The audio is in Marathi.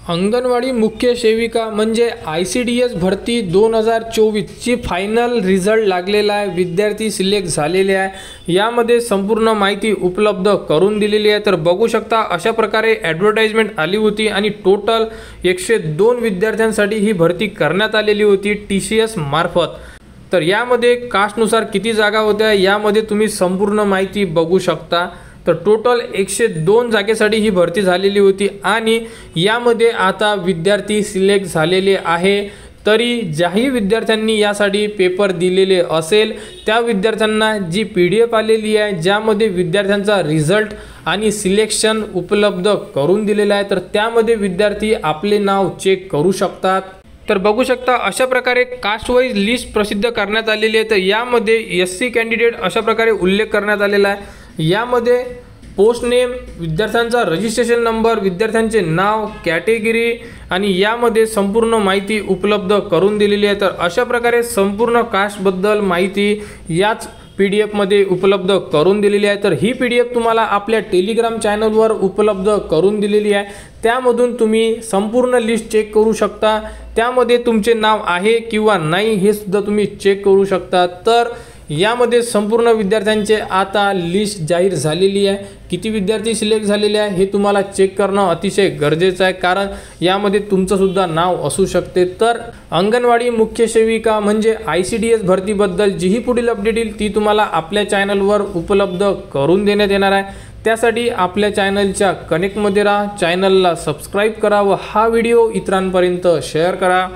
अंगणवाडी मुख्य सेविका म्हणजे ICDS भरती 2024 ची फायनल रिझल्ट लागलेला आहे। विद्यार्थी सिलेक्ट झालेले आहे। यामध्ये संपूर्ण माहिती उपलब्ध करून दिलेली आहे। तर बघू शकता अशा प्रकारे ॲडव्हर्टाइजमेंट आली होती आणि टोटल 102 विद्यार्थ्यांसाठी ही भरती करण्यात आलेली होती TCS मार्फत। तर यामध्ये कास्टनुसार किती जागा होत्या यामध्ये तुम्ही संपूर्ण माहिती बघू शकता। तर टोटल 102 जागेसाठी ही भरती झालेली होती आणि यामध्ये आता विद्यार्थी सिलेक्ट झालेले आहे। तरी ज्याही विद्यार्थ्यांनी यासाठी पेपर दिलेले असेल त्या विद्यार्थ्यांना जी PDF आलेली आहे ज्यामध्ये विद्यार्थ्यांचा रिझल्ट आणि सिलेक्शन उपलब्ध करून दिलेला आहे, तर त्यामध्ये विद्यार्थी आपले नाव चेक करू शकतात। तर बघू शकता अशा प्रकारे कास्ट वाइज लिस्ट प्रसिद्ध करण्यात आलेली आहे। तर यामध्ये SC कॅन्डिडेट अशा प्रकारे उल्लेख करण्यात आलेला आहे। यामध्ये पोस्ट नेम, विद्यार्थ्यांचा रजिस्ट्रेशन नंबर, विद्यार्थ्यांचे नाव, कॅटेगरी आणि यामध्ये संपूर्ण माहिती उपलब्ध करून दिलेली आहे। तर अशा प्रकारे संपूर्ण कास्टबद्दल माहिती याच PDF मध्ये उपलब्ध करून दिलेली आहे। तर ही PDF तुम्हाला आपल्या टेलिग्राम चॅनलवर उपलब्ध करून दिलेली आहे। त्यामधून तुम्ही संपूर्ण लिस्ट चेक करू शकता। त्यामध्ये तुमचे नाव आहे किंवा नाही हे सुद्धा तुम्ही चेक करू शकता। तर यामध्ये संपूर्ण विद्यार्थ्यांचे आता लिस्ट जाहीर झालेली आहे। किती विद्यार्थी सिलेक्ट झालेले आहे हे तुम्हाला चेक करणं अतिशय गरजेचं आहे, कारण यामध्ये तुमचं सुद्धा नाव असू शकते। तर अंगणवाडी मुख्य सेविका म्हणजे ICDS भरतीबद्दल जी ही पुढील अपडेट येईल ती तुम्हाला आपल्या चॅनलवर उपलब्ध करून देण्यात येणार आहे। त्यासाठी आपल्या चॅनलच्या कनेक्टमध्ये राहा, चॅनलला सबस्क्राईब करा व हा व्हिडिओ इतरांपर्यंत शेअर करा।